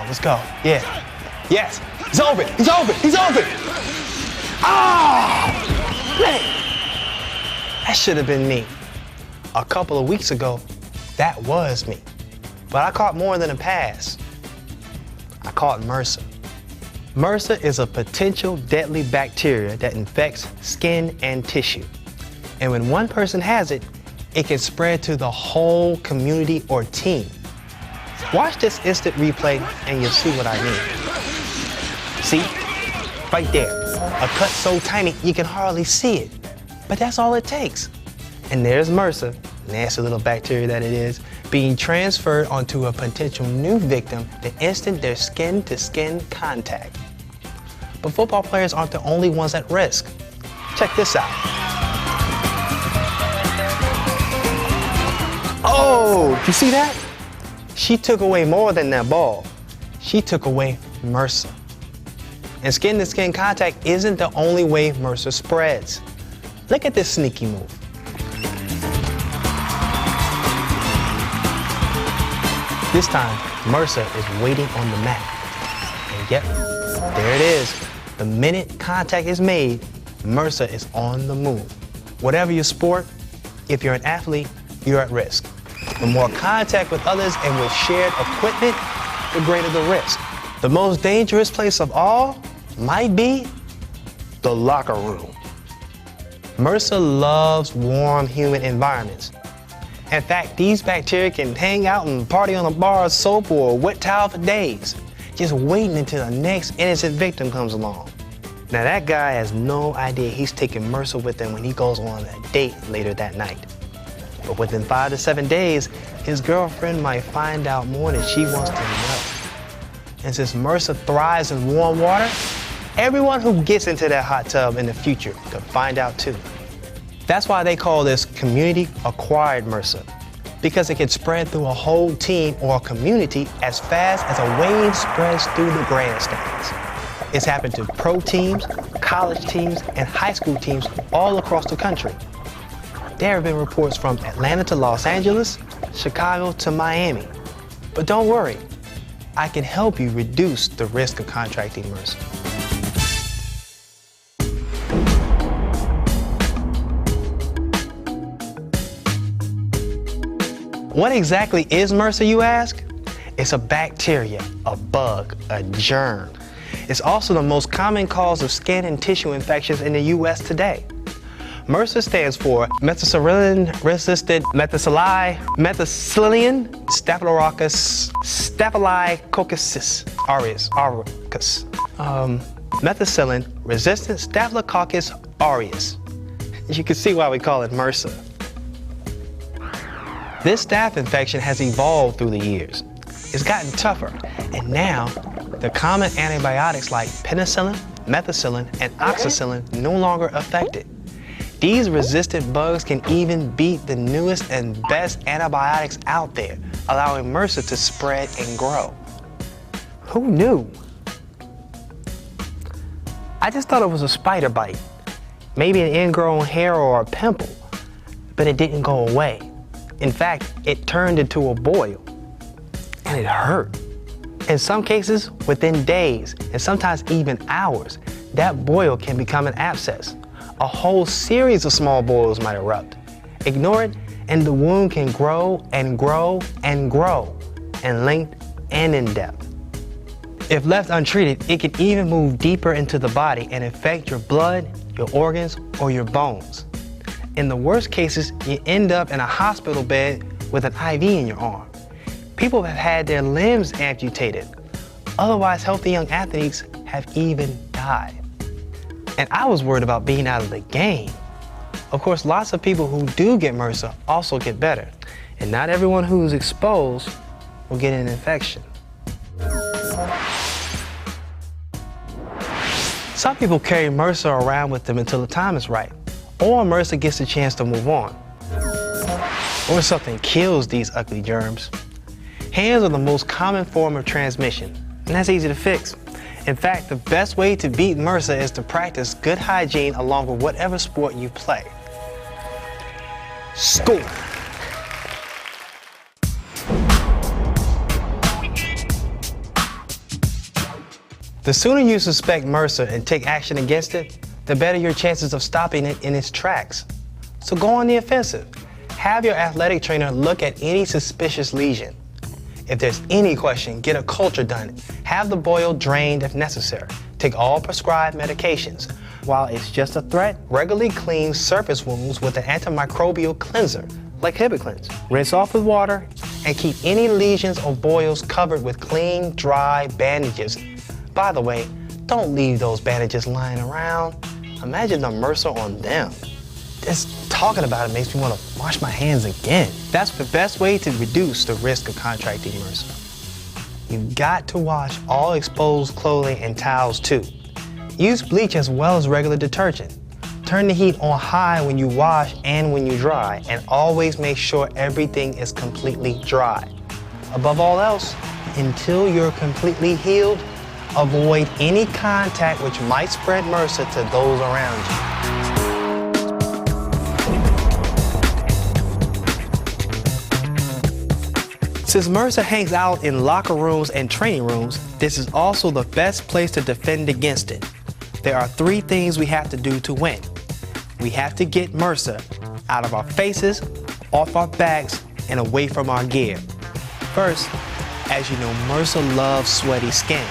let's go. Yeah. Yes. He's open. He's open. He's open. Ah! Man. That should have been me. A couple of weeks ago, that was me. But I caught more than a pass. I caught MRSA. MRSA is a potential deadly bacteria that infects skin and tissue. And when one person has it, it can spread to the whole community or team. Watch this instant replay and you'll see what I mean. See? Right there. A cut so tiny you can hardly see it. But that's all it takes. And there's MRSA, nasty little bacteria that it is, being transferred onto a potential new victim the instant there's skin-to-skin contact. But football players aren't the only ones at risk. Check this out. Oh, you see that? She took away more than that ball. She took away MRSA. And skin-to-skin contact isn't the only way MRSA spreads. Look at this sneaky move. This time, MRSA is waiting on the mat. And yep, there it is. The minute contact is made, MRSA is on the move. Whatever your sport, if you're an athlete, you're at risk. The more contact with others and with shared equipment, the greater the risk. The most dangerous place of all might be the locker room. MRSA loves warm, humid environments. In fact, these bacteria can hang out and party on a bar of soap or a wet towel for days, just waiting until the next innocent victim comes along. Now that guy has no idea he's taking MRSA with him when he goes on a date later that night. But within 5 to 7 days, his girlfriend might find out more than she wants to know. And since MRSA thrives in warm water, everyone who gets into that hot tub in the future could find out too. That's why they call this community-acquired MRSA, because it can spread through a whole team or a community as fast as a wave spreads through the grandstands. It's happened to pro teams, college teams, and high school teams all across the country. There have been reports from Atlanta to Los Angeles, Chicago to Miami. But don't worry, I can help you reduce the risk of contracting MRSA. What exactly is MRSA, you ask? It's a bacteria, a bug, a germ. It's also the most common cause of skin and tissue infections in the US today. MRSA stands for methicillin-resistant methicillin staphylococcus aureus. Methicillin-resistant staphylococcus aureus. You can see why we call it MRSA. This staph infection has evolved through the years. It's gotten tougher, and now the common antibiotics like penicillin, methicillin, and oxacillin no longer affect it. These resistant bugs can even beat the newest and best antibiotics out there, allowing MRSA to spread and grow. Who knew? I just thought it was a spider bite, maybe an ingrown hair or a pimple, but it didn't go away. In fact, it turned into a boil, and it hurt. In some cases, within days, and sometimes even hours, that boil can become an abscess. A whole series of small boils might erupt. Ignore it, and the wound can grow and grow and grow, in length and in depth. If left untreated, it can even move deeper into the body and affect your blood, your organs, or your bones. In the worst cases, you end up in a hospital bed with an IV in your arm. People have had their limbs amputated. Otherwise healthy young athletes have even died. And I was worried about being out of the game. Of course, lots of people who do get MRSA also get better. And not everyone who's exposed will get an infection. Some people carry MRSA around with them until the time is right, or MRSA gets a chance to move on, or something kills these ugly germs. Hands are the most common form of transmission, and that's easy to fix. In fact, the best way to beat MRSA is to practice good hygiene along with whatever sport you play. School. The sooner you suspect MRSA and take action against it, the better your chances of stopping it in its tracks. So go on the offensive. Have your athletic trainer look at any suspicious lesion. If there's any question, get a culture done. Have the boil drained if necessary. Take all prescribed medications. While it's just a threat, regularly clean surface wounds with an antimicrobial cleanser, like Hibiclens. Rinse off with water and keep any lesions or boils covered with clean, dry bandages. By the way, don't leave those bandages lying around. Imagine the MRSA on them. Just talking about it makes me want to wash my hands again. That's the best way to reduce the risk of contracting MRSA. You've got to wash all exposed clothing and towels too. Use bleach as well as regular detergent. Turn the heat on high when you wash and when you dry, and always make sure everything is completely dry. Above all else, until you're completely healed, avoid any contact which might spread MRSA to those around you. Since MRSA hangs out in locker rooms and training rooms, this is also the best place to defend against it. There are 3 things we have to do to win. We have to get MRSA out of our faces, off our backs, and away from our gear. First, as you know, MRSA loves sweaty skin.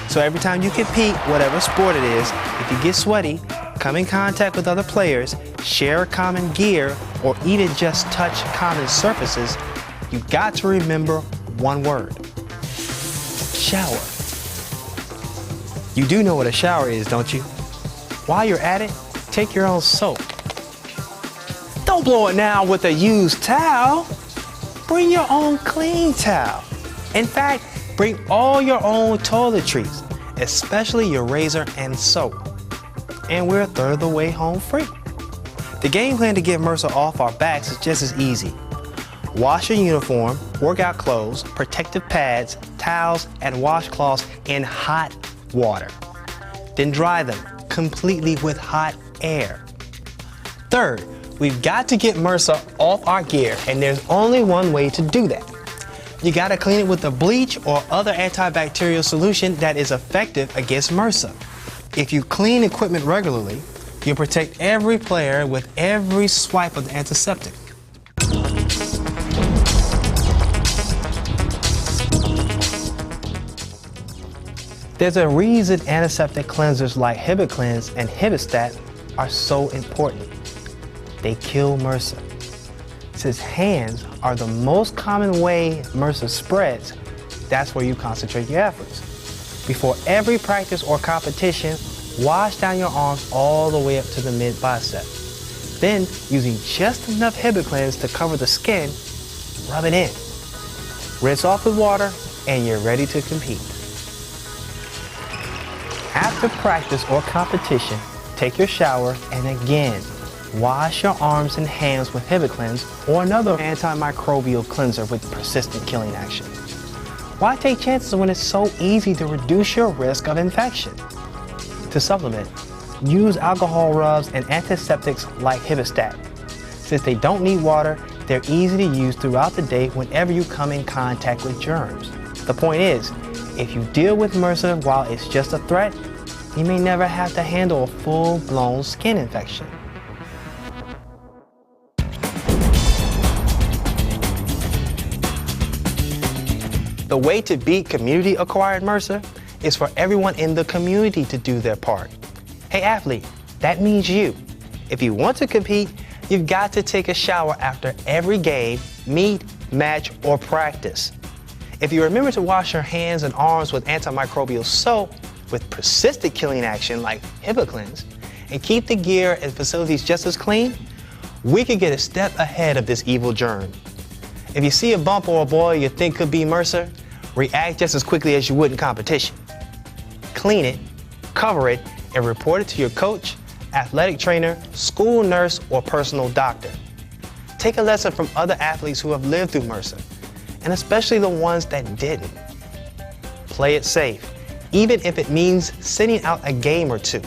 So every time you compete, whatever sport it is, if you get sweaty, come in contact with other players, share common gear, or even just touch common surfaces, you've got to remember one word: shower. You do know what a shower is, don't you? While you're at it, take your own soap. Don't blow it now with a used towel. Bring your own clean towel. In fact, bring all your own toiletries, especially your razor and soap. And we're a third of the way home free. The game plan to get MRSA off our backs is just as easy. Wash your uniform, workout clothes, protective pads, towels, and washcloths in hot water. Then dry them completely with hot air. Third, we've got to get MRSA off our gear, and there's only one way to do that. You gotta clean it with a bleach or other antibacterial solution that is effective against MRSA. If you clean equipment regularly, you protect every player with every swipe of the antiseptic. There's a reason antiseptic cleansers like Hibiclens and Hibistat are so important. They kill MRSA. Since hands are the most common way MRSA spreads, that's where you concentrate your efforts. Before every practice or competition, wash down your arms all the way up to the mid-bicep. Then, using just enough Hibiclens to cover the skin, rub it in. Rinse off with water, and you're ready to compete. After practice or competition, take your shower and again, wash your arms and hands with Hibiclens or another antimicrobial cleanser with persistent killing action. Why take chances when it's so easy to reduce your risk of infection? To supplement, use alcohol rubs and antiseptics like Hibistat. Since they don't need water, they're easy to use throughout the day whenever you come in contact with germs. The point is, if you deal with MRSA while it's just a threat, you may never have to handle a full-blown skin infection. The way to beat community-acquired MRSA is for everyone in the community to do their part. Hey athlete, that means you. If you want to compete, you've got to take a shower after every game, meet, match, or practice. If you remember to wash your hands and arms with antimicrobial soap with persistent killing action like Hibiclens, and keep the gear and facilities just as clean, we could get a step ahead of this evil germ. If you see a bump or a boil you think could be MRSA, react just as quickly as you would in competition. Clean it, cover it, and report it to your coach, athletic trainer, school nurse, or personal doctor. Take a lesson from other athletes who have lived through MRSA, and especially the ones that didn't. Play it safe, even if it means sitting out a game or two.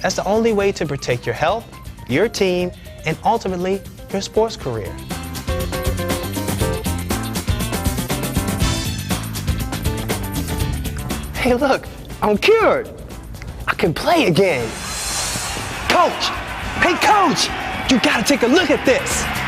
That's the only way to protect your health, your team, and ultimately, your sports career. Hey look, I'm cured. I can play again. Coach, hey coach, you gotta take a look at this.